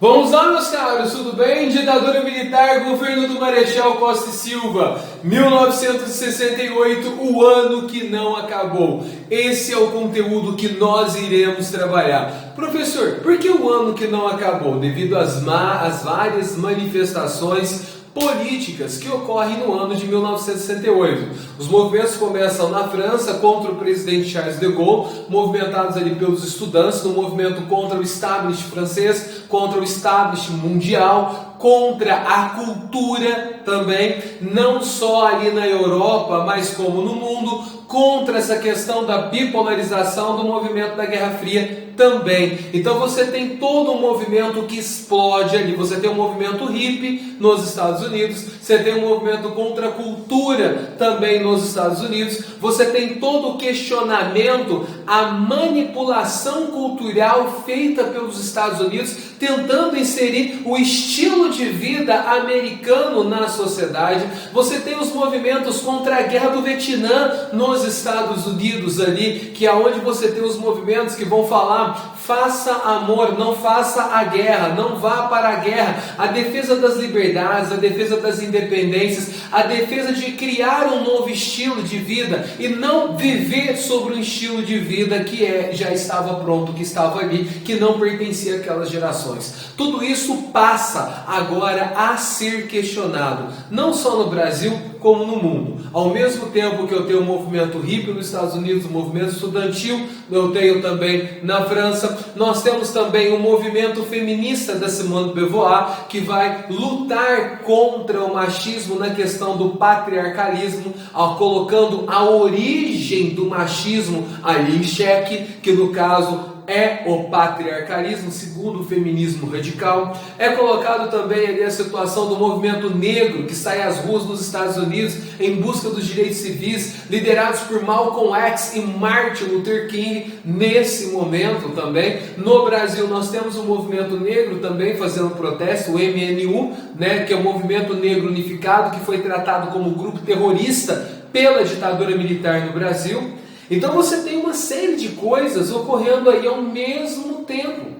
Vamos lá, meus caros, tudo bem? Ditadura militar, governo do Marechal Costa e Silva, 1968, o ano que não acabou. Esse é o conteúdo que nós iremos trabalhar. Professor, por que o ano que não acabou? Devido às várias manifestações políticas que ocorrem no ano de 1968. Os movimentos começam na França contra o presidente Charles de Gaulle, movimentados ali pelos estudantes, no movimento contra o establishment francês, contra o establishment mundial, contra a cultura também, não só ali na Europa, mas como no mundo, contra essa questão da bipolarização do movimento da Guerra Fria também. Então você tem todo um movimento que explode ali. Você tem um movimento hippie nos Estados Unidos, você tem um movimento contra a cultura também nos Estados Unidos, você tem todo o questionamento, a manipulação cultural feita pelos Estados Unidos, tentando inserir o estilo de vida americano na sociedade. Você tem os movimentos contra a guerra do Vietnã nos Estados Unidos ali, que é onde você tem os movimentos que vão falar: faça amor, não faça a guerra, não vá para a guerra. A defesa das liberdades, a defesa das independências, a defesa de criar um novo estilo de vida e não viver sobre um estilo de vida que já estava pronto, que estava ali, que não pertencia àquelas gerações. Tudo isso passa agora a ser questionado, não só no Brasil, como no mundo. Ao mesmo tempo que eu tenho o movimento hippie nos Estados Unidos, o movimento estudantil, eu tenho também na França, nós temos também o movimento feminista da Simone de Beauvoir, que vai lutar contra o machismo na questão do patriarcalismo, colocando a origem do machismo ali em xeque, que no caso é o patriarcalismo, segundo o feminismo radical. É colocado também ali a situação do movimento negro, que sai às ruas dos Estados Unidos em busca dos direitos civis, liderados por Malcolm X e Martin Luther King, nesse momento também. No Brasil nós temos o movimento negro também fazendo protesto, o MNU, que é o Movimento Negro Unificado, que foi tratado como grupo terrorista pela ditadura militar no Brasil. Então você tem uma série de coisas ocorrendo aí ao mesmo tempo,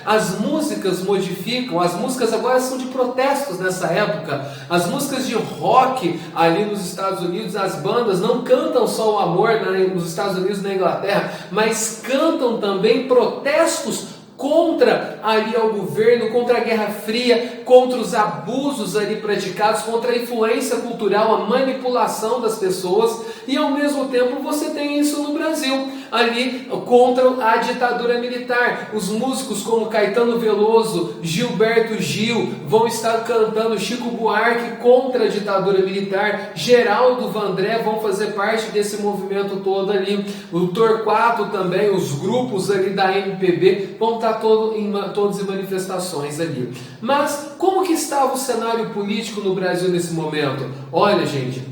As músicas modificam, as músicas agora são de protestos nessa época, as músicas de rock ali nos Estados Unidos, as bandas não cantam só o amor nos Estados Unidos e na Inglaterra, mas cantam também protestos contra ali ao governo, contra a Guerra Fria, contra os abusos ali praticados, contra a influência cultural, a manipulação das pessoas, e ao mesmo tempo você tem isso no Brasil, ali contra a ditadura militar. Os músicos como Caetano Veloso, Gilberto Gil vão estar cantando, Chico Buarque contra a ditadura militar, Geraldo Vandré vão fazer parte desse movimento todo ali, o Torquato também, os grupos ali da MPB vão estar todos em manifestações ali. Mas como que estava o cenário político no Brasil nesse momento? Olha, gente,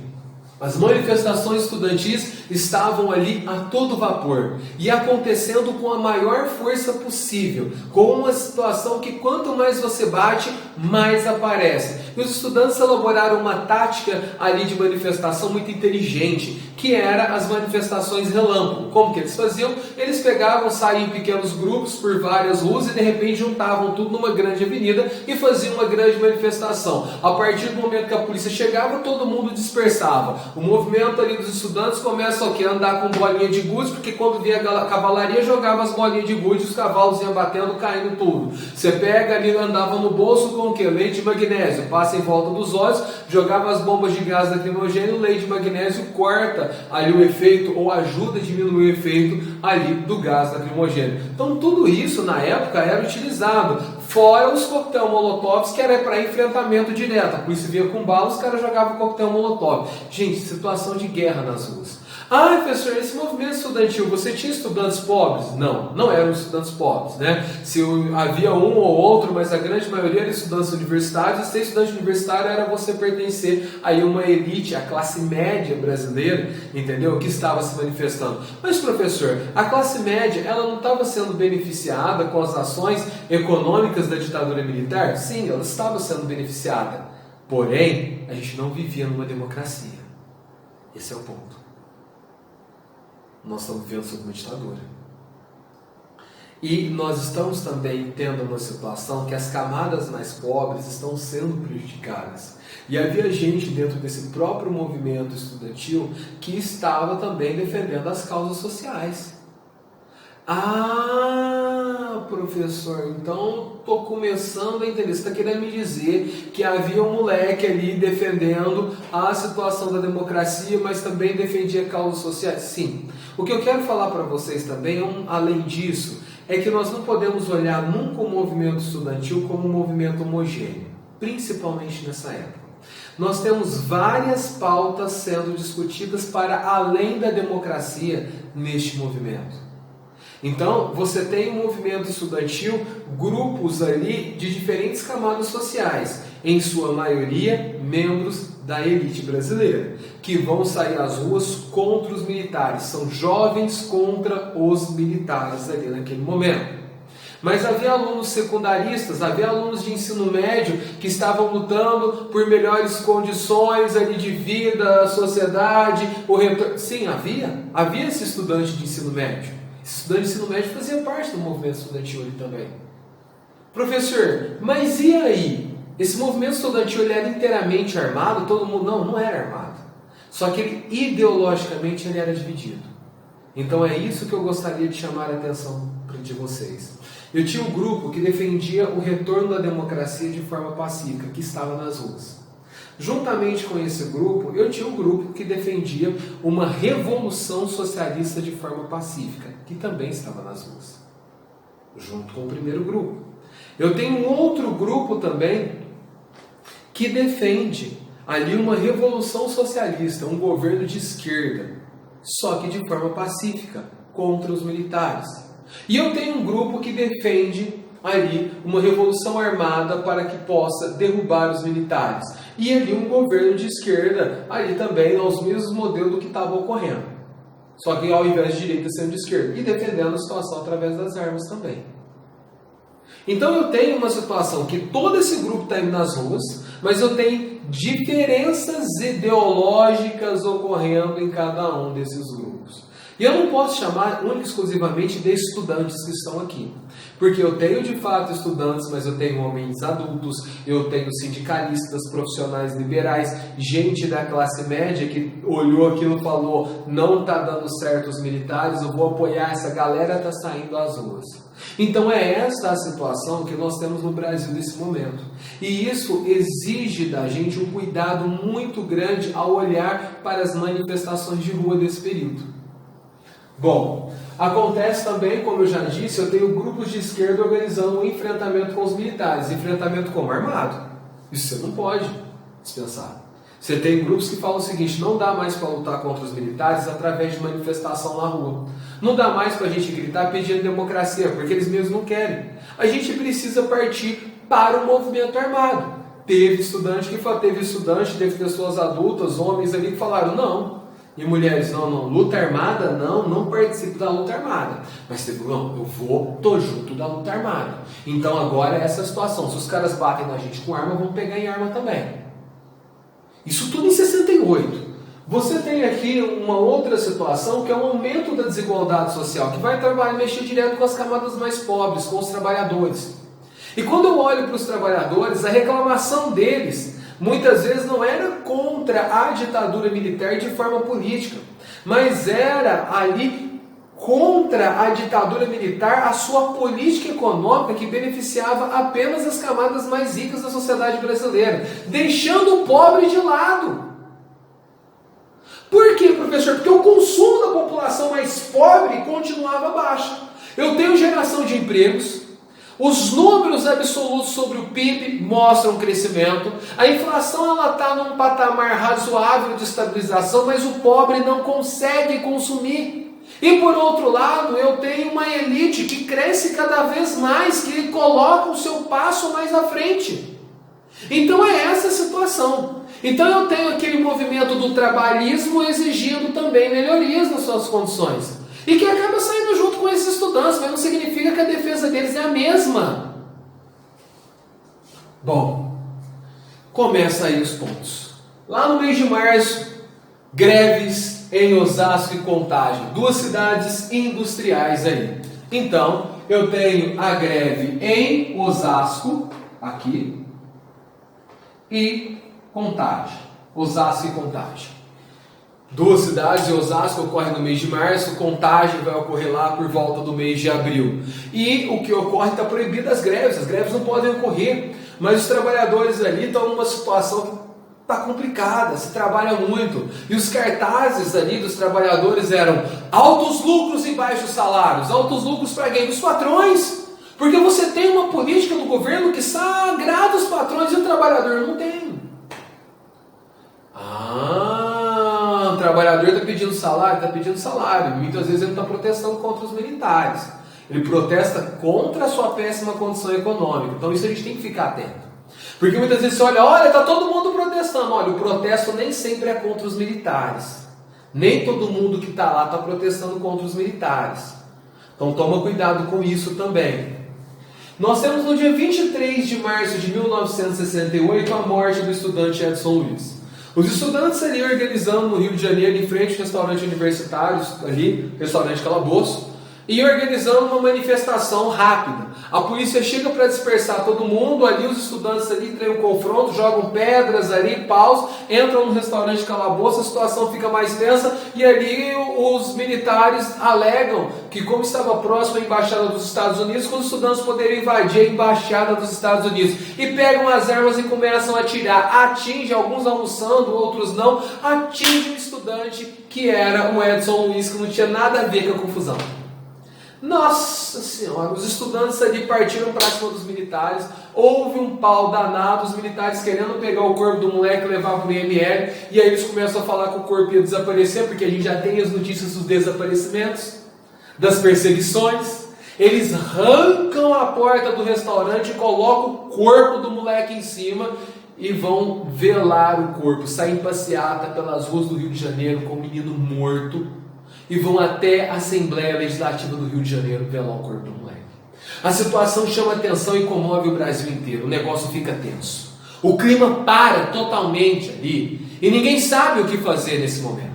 as manifestações estudantis estavam ali a todo vapor e acontecendo com a maior força possível, com uma situação que quanto mais você bate, mais aparece. E os estudantes elaboraram uma tática ali de manifestação muito inteligente, que era as manifestações relâmpago. Como que eles faziam? Eles pegavam, saíam em pequenos grupos por várias ruas e de repente juntavam tudo numa grande avenida e faziam uma grande manifestação. A partir do momento que a polícia chegava, todo mundo dispersava. O movimento ali dos estudantes começa a andar com bolinha de gude, porque quando via a cavalaria jogava as bolinhas de gude, os cavalos iam batendo, caindo tudo. Você pega ali, andava no bolso com o que? Leite de magnésio, passa em volta dos olhos, jogava as bombas de gás lacrimogêneo, o leite de magnésio corta ali o efeito, ou ajuda a diminuir o efeito ali do gás lacrimogêneo. Então tudo isso na época era utilizado, fora os coquetel molotovs, que era para enfrentamento direto. A polícia via com bala, os caras jogavam coquetel molotov. Gente, situação de guerra nas ruas. Ah, professor, esse movimento estudantil, você tinha estudantes pobres? Não, não eram estudantes pobres, Se havia um ou outro, mas a grande maioria era estudantes universitários, e ser estudante universitário era você pertencer a uma elite, a classe média brasileira, entendeu? Que estava se manifestando. Mas, professor, a classe média, ela não estava sendo beneficiada com as ações econômicas da ditadura militar? Sim, ela estava sendo beneficiada. Porém, a gente não vivia numa democracia. Esse é o ponto. Nós estamos vivendo sob uma ditadura. E nós estamos também tendo uma situação que as camadas mais pobres estão sendo prejudicadas. E havia gente dentro desse próprio movimento estudantil que estava também defendendo as causas sociais. Ah, professor, então estou começando a entender. Você está querendo me dizer que havia um moleque ali defendendo a situação da democracia, mas também defendia causas sociais? Sim. O que eu quero falar para vocês também, além disso, é que nós não podemos olhar nunca o movimento estudantil como um movimento homogêneo, principalmente nessa época. Nós temos várias pautas sendo discutidas para além da democracia neste movimento. Então, você tem um movimento estudantil, grupos ali de diferentes camadas sociais, em sua maioria membros da elite brasileira, que vão sair às ruas contra os militares, são jovens contra os militares ali naquele momento. Mas havia alunos secundaristas, havia alunos de ensino médio que estavam lutando por melhores condições ali de vida, sociedade, o retorno. Sim, havia esse estudante de ensino médio. Esse estudante de ensino médio fazia parte do movimento estudantil ali também. Professor, mas e aí? Esse movimento estudantil ele era inteiramente armado? Todo mundo? Não era armado. Só que ele, ideologicamente ele era dividido. Então é isso que eu gostaria de chamar a atenção de vocês. Eu tinha um grupo que defendia o retorno da democracia de forma pacífica, que estava nas ruas. Juntamente com esse grupo, eu tinha um grupo que defendia uma revolução socialista de forma pacífica, que também estava nas ruas, junto com o primeiro grupo. Eu tenho um outro grupo também que defende ali uma revolução socialista, um governo de esquerda, só que de forma pacífica, contra os militares. E eu tenho um grupo que defende ali uma revolução armada para que possa derrubar os militares. E ali um governo de esquerda, ali também aos mesmos modelos do que estava ocorrendo. Só que ao invés de direita sendo de esquerda. E defendendo a situação através das armas também. Então eu tenho uma situação que todo esse grupo está indo nas ruas, mas eu tenho diferenças ideológicas ocorrendo em cada um desses grupos. E eu não posso chamar única e exclusivamente de estudantes que estão aqui. Porque eu tenho de fato estudantes, mas eu tenho homens adultos, eu tenho sindicalistas, profissionais liberais, gente da classe média que olhou aquilo e falou, não está dando certo os militares, eu vou apoiar, essa galera está saindo às ruas. Então é essa a situação que nós temos no Brasil nesse momento. E isso exige da gente um cuidado muito grande ao olhar para as manifestações de rua desse período. Bom, acontece também, como eu já disse, eu tenho grupos de esquerda organizando um enfrentamento com os militares. Enfrentamento como? Armado. Isso você não pode dispensar. Você tem grupos que falam o seguinte, não dá mais para lutar contra os militares através de manifestação na rua. Não dá mais para a gente gritar pedindo democracia, porque eles mesmos não querem. A gente precisa partir para o movimento armado. Teve estudante, teve pessoas adultas, homens ali que falaram, não. E mulheres, não, luta armada, não participo da luta armada. Mas teve, não, tô junto da luta armada. Então agora é essa situação. Se os caras batem na gente com arma, vamos pegar em arma também. Isso tudo em 68. Você tem aqui uma outra situação que é o aumento da desigualdade social, que vai mexer direto com as camadas mais pobres, com os trabalhadores. E quando eu olho para os trabalhadores, a reclamação deles muitas vezes não era contra a ditadura militar de forma política, mas era ali contra a ditadura militar, a sua política econômica que beneficiava apenas as camadas mais ricas da sociedade brasileira, deixando o pobre de lado. Por quê, professor? Porque o consumo da população mais pobre continuava baixo. Eu tenho geração de empregos, os números absolutos sobre o PIB mostram crescimento, a inflação está num patamar razoável de estabilização, mas o pobre não consegue consumir. E por outro lado, eu tenho uma elite que cresce cada vez mais, que coloca o seu passo mais à frente. Então é essa a situação. Então eu tenho aquele movimento do trabalhismo exigindo também melhorias nas suas condições. E que acaba saindo junto com esses estudantes, mas não significa que a defesa deles é a mesma. Bom, começa aí os pontos. Lá no mês de março, greves em Osasco e Contagem, duas cidades industriais aí. Então, eu tenho a greve em Osasco, aqui, e Contagem. Osasco e Contagem. Duas cidades, e Osasco ocorre no mês de março, Contagem vai ocorrer lá por volta do mês de abril. E o que ocorre, está proibido as greves não podem ocorrer, mas os trabalhadores ali estão numa situação que está complicada, se trabalha muito. E os cartazes ali dos trabalhadores eram altos lucros e baixos salários. Altos lucros para quem? Os patrões. Porque você tem uma política do governo que agrada os patrões e o trabalhador não tem. O trabalhador está pedindo salário. Muitas vezes ele está protestando contra os militares. Ele protesta contra a sua péssima condição econômica. Então isso a gente tem que ficar atento. Porque muitas vezes você olha, está todo mundo protestando. Olha, o protesto nem sempre é contra os militares. Nem todo mundo que está lá está protestando contra os militares. Então toma cuidado com isso também. Nós temos no dia 23 de março de 1968 a morte do estudante Edson Luiz. Os estudantes ali organizando no Rio de Janeiro, em frente ao restaurante universitário, ali, restaurante Calabouço, e organizando uma manifestação rápida. A polícia chega para dispersar todo mundo, ali os estudantes ali têm um confronto, jogam pedras ali, paus, entram no restaurante Calabouço, a situação fica mais tensa, e ali os militares alegam que, como estava próximo à embaixada dos Estados Unidos, que os estudantes poderiam invadir a embaixada dos Estados Unidos, e pegam as armas e começam a atirar. Atinge, alguns almoçando, outros não, atinge o estudante que era o Edson Luiz, que não tinha nada a ver com a confusão. Nossa Senhora, os estudantes ali partiram para cima dos militares, houve um pau danado, os militares querendo pegar o corpo do moleque e levar para o IML, e aí eles começam a falar que o corpo ia desaparecer, porque a gente já tem as notícias dos desaparecimentos, das perseguições. Eles arrancam a porta do restaurante, colocam o corpo do moleque em cima e vão velar o corpo, saem passeata pelas ruas do Rio de Janeiro com o menino morto, e vão até a Assembleia Legislativa do Rio de Janeiro velar o corpo do moleque. A situação chama atenção e comove o Brasil inteiro. O negócio fica tenso. O clima para totalmente ali e ninguém sabe o que fazer nesse momento.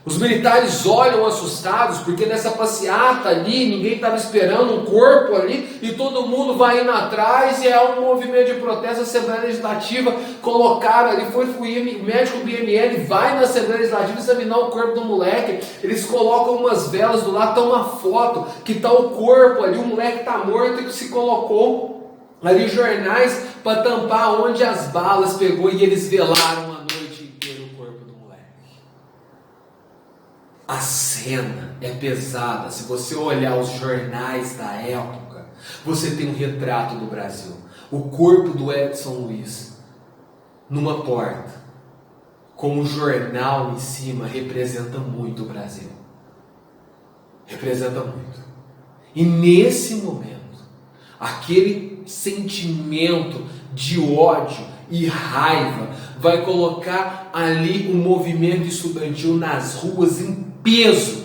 Os militares olham assustados porque nessa passeata ali ninguém estava esperando um corpo ali e todo mundo vai indo atrás e é um movimento de protesto. A Assembleia Legislativa colocaram ali, foi o médico do IML, vai na Assembleia Legislativa examinar o corpo do moleque. Eles colocam umas velas do lado, está uma foto que está o corpo ali, o moleque está morto e que se colocou ali jornais para tampar onde as balas pegou e eles velaram a noite inteira o corpo do moleque. A cena é pesada. Se você olhar os jornais da época, você tem um retrato do Brasil. O corpo do Edson Luiz numa porta, com um jornal em cima, representa muito o Brasil. Representa muito. E nesse momento, aquele sentimento de ódio e raiva vai colocar ali o movimento estudantil nas ruas em peso,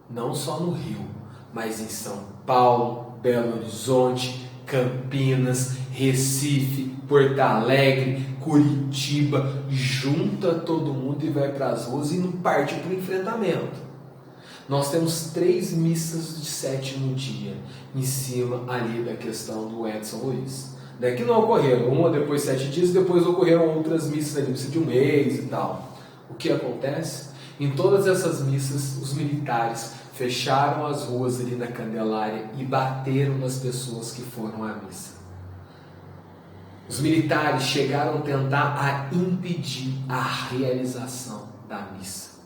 não só no Rio, mas em São Paulo, Belo Horizonte, Campinas, Recife, Porto Alegre, Curitiba. Junta todo mundo e vai para as ruas e não parte para o enfrentamento. Nós temos 3 missas de 7º dia em cima ali da questão do Edson Luiz. Daqui não ocorreram, uma depois 7 dias, depois ocorreram outras missas ali, missa de um mês e tal. O que acontece? Em todas essas missas, os militares fecharam as ruas ali na Candelária e bateram nas pessoas que foram à missa. Os militares chegaram a tentar a impedir a realização da missa.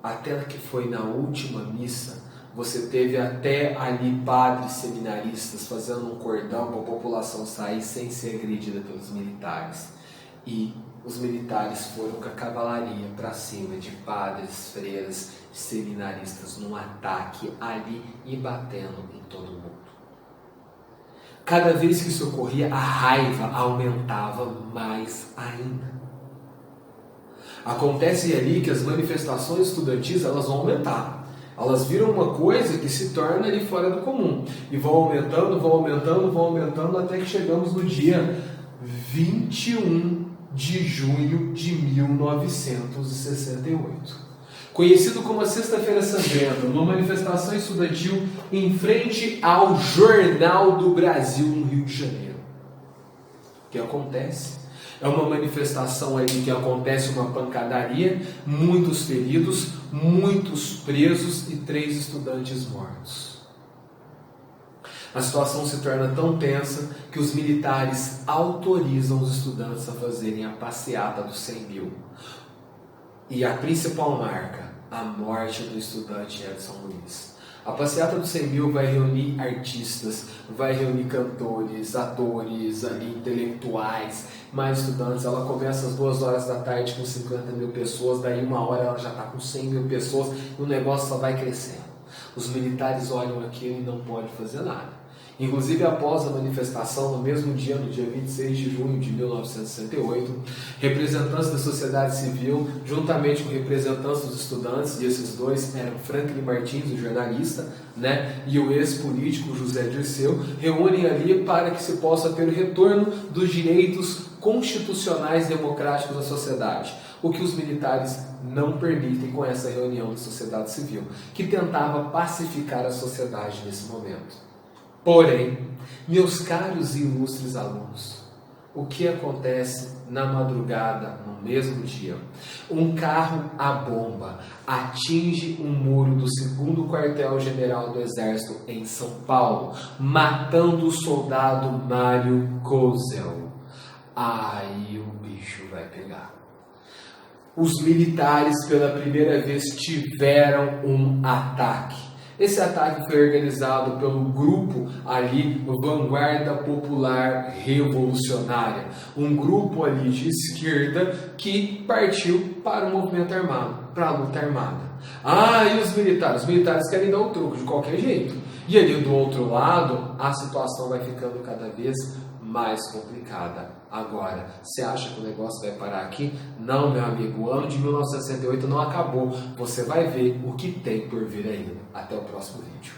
Até que foi na última missa, você teve até ali padres seminaristas fazendo um cordão para a população sair sem ser agredida pelos militares. E os militares foram com a cavalaria para cima de padres, freiras, seminaristas num ataque ali e batendo em todo mundo. Cada vez que isso ocorria, a raiva aumentava mais ainda. Acontece ali que as manifestações estudantis elas vão aumentar. Elas viram uma coisa que se torna ali fora do comum. E vão aumentando até que chegamos no dia 21 de junho de 1968. conhecido como a Sexta-feira Sangrenta, uma manifestação estudantil em frente ao Jornal do Brasil, no Rio de Janeiro. O que acontece? É uma manifestação ali que acontece uma pancadaria, muitos feridos, muitos presos e 3 estudantes mortos. A situação se torna tão tensa que os militares autorizam os estudantes a fazerem a passeata dos 100 mil. E a principal marca, a morte do estudante Edson Luiz. A passeata dos 100 mil vai reunir artistas, vai reunir cantores, atores, ali, intelectuais, mais estudantes. Ela começa às 2 horas da tarde com 50 mil pessoas, daí 1 hora ela já está com 100 mil pessoas e o negócio só vai crescendo. Os militares olham aquilo e não podem fazer nada. Inclusive, após a manifestação, no mesmo dia, no dia 26 de junho de 1968, representantes da sociedade civil, juntamente com representantes dos estudantes, e esses dois eram Franklin Martins, o jornalista, e o ex-político José Dirceu, reúnem ali para que se possa ter o retorno dos direitos constitucionais democráticos da sociedade, o que os militares não permitem com essa reunião da sociedade civil, que tentava pacificar a sociedade nesse momento. Porém, meus caros e ilustres alunos, o que acontece na madrugada, no mesmo dia? Um carro à bomba atinge um muro do 2º quartel-general do Exército em São Paulo, matando o soldado Mário Kozel. Aí o bicho vai pegar. Os militares pela primeira vez tiveram um ataque. Esse ataque foi organizado pelo grupo ali, Vanguarda Popular Revolucionária, um grupo ali de esquerda que partiu para o movimento armado, para a luta armada. E os militares? Os militares querem dar o troco de qualquer jeito. E ali do outro lado, a situação vai ficando cada vez mais complicada. Agora, você acha que o negócio vai parar aqui? Não, meu amigo, o ano de 1968 não acabou. Você vai ver o que tem por vir ainda. Até o próximo vídeo.